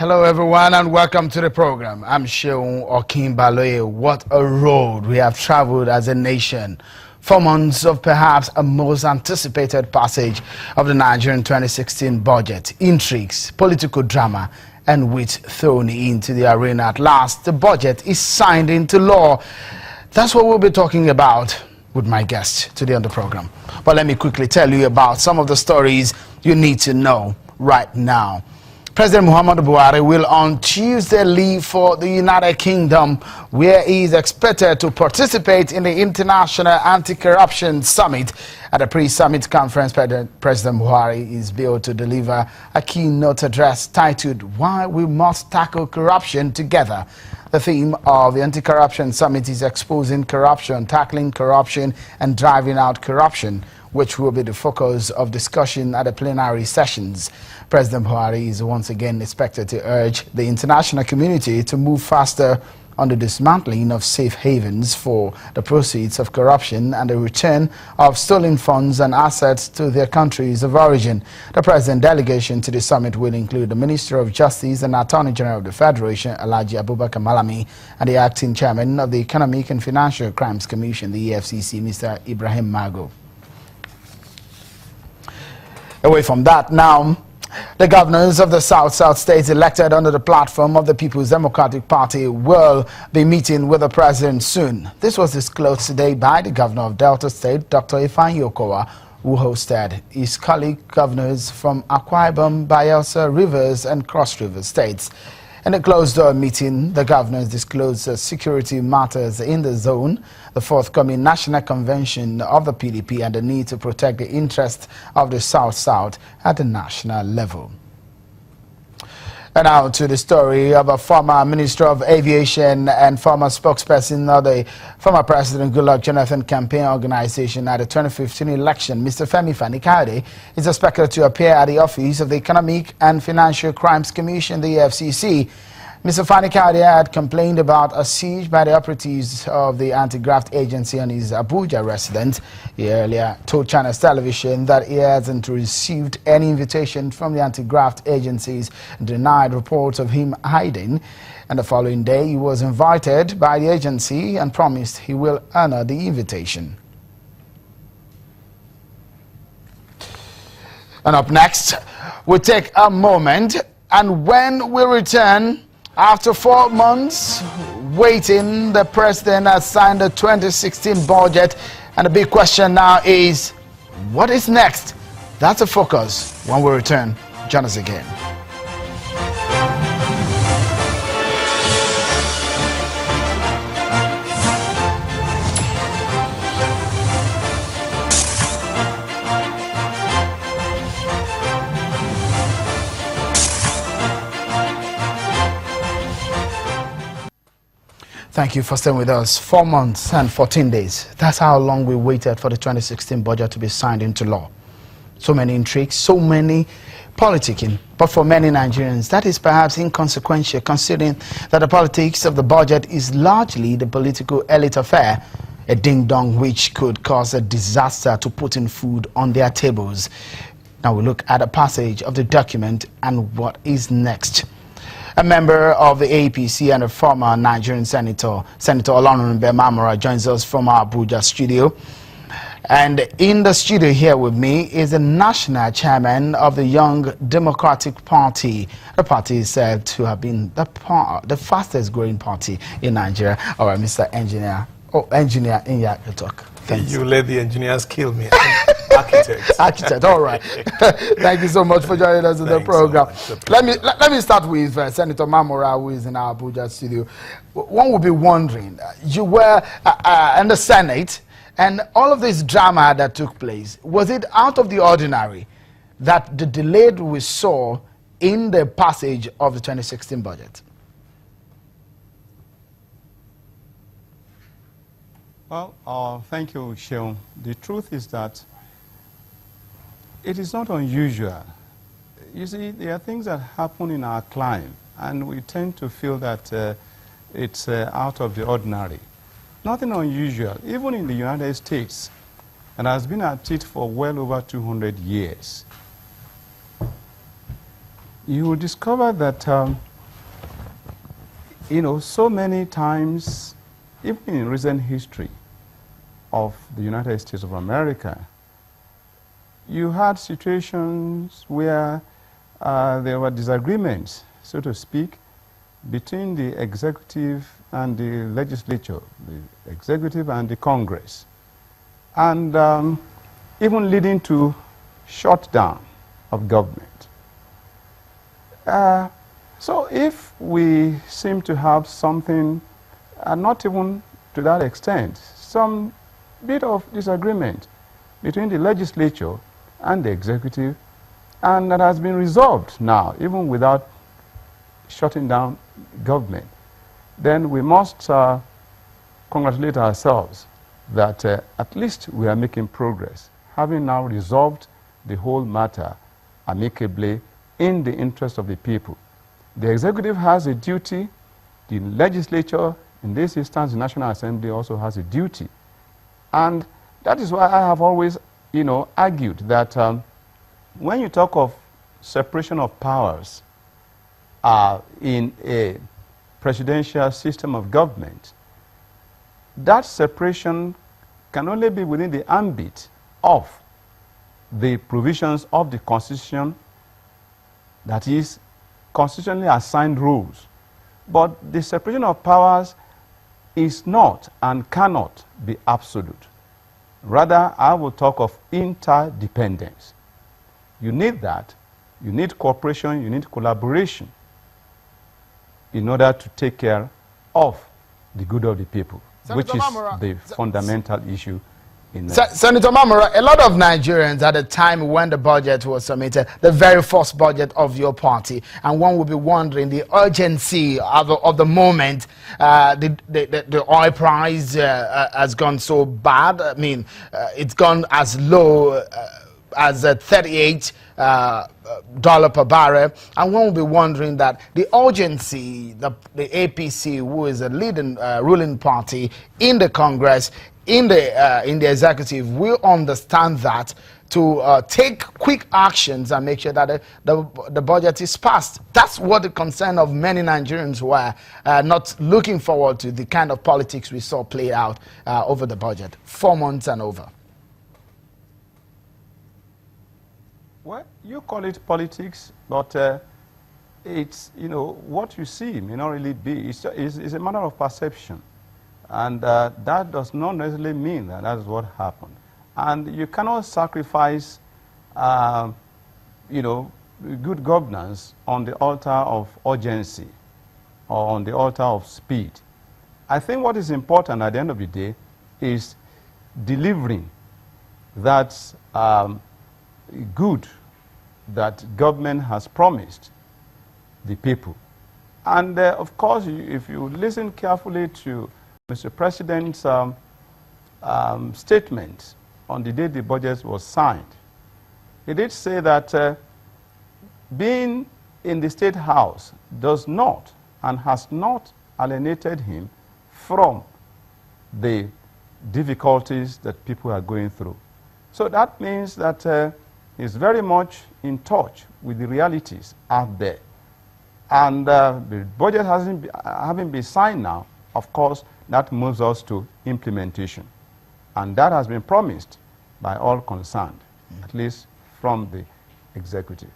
Hello everyone and welcome to the program. I'm Sheung Okinbaloye. What a road we have traveled as a nation. 4 months of perhaps a most anticipated passage of the Nigerian 2016 budget. Intrigues, political drama and wit thrown into the arena. At last, the budget is signed into law. That's what we'll be talking about with my guest today on the program. But let me quickly tell you about some of the stories you need to know right now. President Muhammadu Buhari will on Tuesday leave for the United Kingdom, where he is expected to participate in the International Anti-Corruption Summit. At a pre-summit conference, President Buhari is billed to deliver a keynote address titled, "Why We Must Tackle Corruption Together." The theme of the Anti-Corruption Summit is exposing corruption, tackling corruption, and driving out corruption, which will be the focus of discussion at the plenary sessions. President Buhari is once again expected to urge the international community to move faster on the dismantling of safe havens for the proceeds of corruption and the return of stolen funds and assets to their countries of origin. The President delegation to the summit will include the Minister of Justice and Attorney General of the Federation, Alhaji Abubakar Malami, and the acting chairman of the Economic and Financial Crimes Commission, the EFCC, Mr. Ibrahim Mago. Away from that now, the governors of the South states elected under the platform of the People's Democratic Party will be meeting with the president soon. This was disclosed today by the governor of Delta State, Dr. Ifeanyi Okowa, who hosted his colleague governors from Akwa Ibom, Bayelsa, Rivers and Cross River states. In a closed-door meeting, the governors disclosed security matters in the zone, the forthcoming national convention of the PDP, and the need to protect the interests of the South at the national level. And now to the story of a former Minister of Aviation and former spokesperson of the former President Goodluck Jonathan campaign organization at the 2015 election. Mr. Femi Fani-Kayode is expected to appear at the office of the Economic and Financial Crimes Commission, the EFCC. Mr. Fani-Kayode had complained about a siege by the operatives of the anti-graft agency on his Abuja residence. He earlier told Channels Television that he hasn't received any invitation from the anti-graft agencies and denied reports of him hiding. And the following day, he was invited by the agency and promised he will honor the invitation. And up next, we'll take a moment, and when we return, after 4 months waiting, the president has signed the 2016 budget, and the big question now is, what is next? That's the focus when we return. Join us again. Thank you for staying with us. 4 months and 14 days. That's how long we waited for the 2016 budget to be signed into law. So many intrigues, so many politicking. But for many Nigerians, that is perhaps inconsequential, considering that the politics of the budget is largely the political elite affair, a ding-dong which could cause a disaster to putting food on their tables. Now we look at the passage of the document and what is next. A member of the APC and a former Nigerian Senator Olorunbe Mamora, joins us from our Abuja studio. And in the studio here with me is the national chairman of the Young Democratic Party. The party is said to have been the fastest growing party in Nigeria. All right, Mr. Engineer. Oh, Engineer Inyakutok. Thanks. You let the engineers kill me. Architect, all right. Thank you so much for joining us in the program. So let me start with Senator Mamora, who is in our Abuja studio. One would be wondering, you were in the Senate, and all of this drama that took place, was it out of the ordinary that the delay we saw in the passage of the 2016 budget? Well, thank you, Sheung. The truth is that it is not unusual. You see, there are things that happen in our climb, and we tend to feel that it's out of the ordinary. Nothing unusual. Even in the United States, and has been at it for well over 200 years, you will discover that you know, so many times, even in recent history of the United States of America, you had situations where there were disagreements, so to speak, between the executive and the legislature, the executive and the Congress, and even leading to shutdown of government. So if we seem to have something, not even to that extent, some bit of disagreement between the legislature and the executive, and that has been resolved now, even without shutting down government, then we must congratulate ourselves that at least we are making progress, having now resolved the whole matter amicably in the interest of the people. The executive has a duty, the legislature, in this instance the National Assembly, also has a duty. And that is why I have always, you know, argued that when you talk of separation of powers in a presidential system of government, that separation can only be within the ambit of the provisions of the Constitution, that is, constitutionally assigned rules. But the separation of powers is not and cannot be absolute. Rather, I will talk of interdependence. You need that. You need cooperation, you need collaboration in order to take care of the good of the people, which is the fundamental issue. Senator Mamora, a lot of Nigerians at the time when the budget was submitted, the very first budget of your party, and one will be wondering the urgency of the moment. The oil price has gone so bad. I mean, it's gone as low as $38 per barrel, and one will be wondering that the urgency, the APC, who is a leading ruling party in the Congress, in the executive, will understand that to take quick actions and make sure that the budget is passed. That's what the concern of many Nigerians were, not looking forward to the kind of politics we saw play out over the budget, 4 months and over. Well, you call it politics, but it's, you know, what you see may not really be. It's a matter of perception. And that does not necessarily mean that that's what happened. And you cannot sacrifice, you know, good governance on the altar of urgency or on the altar of speed. I think what is important at the end of the day is delivering that good that government has promised the people. And of course, if you listen carefully to Mr. President's statement on the day the budget was signed, he did say that being in the State House does not and has not alienated him from the difficulties that people are going through. So that means that he's very much in touch with the realities out there. And the budget having been signed now, of course, that moves us to implementation. And that has been promised by all concerned, at least from the executive.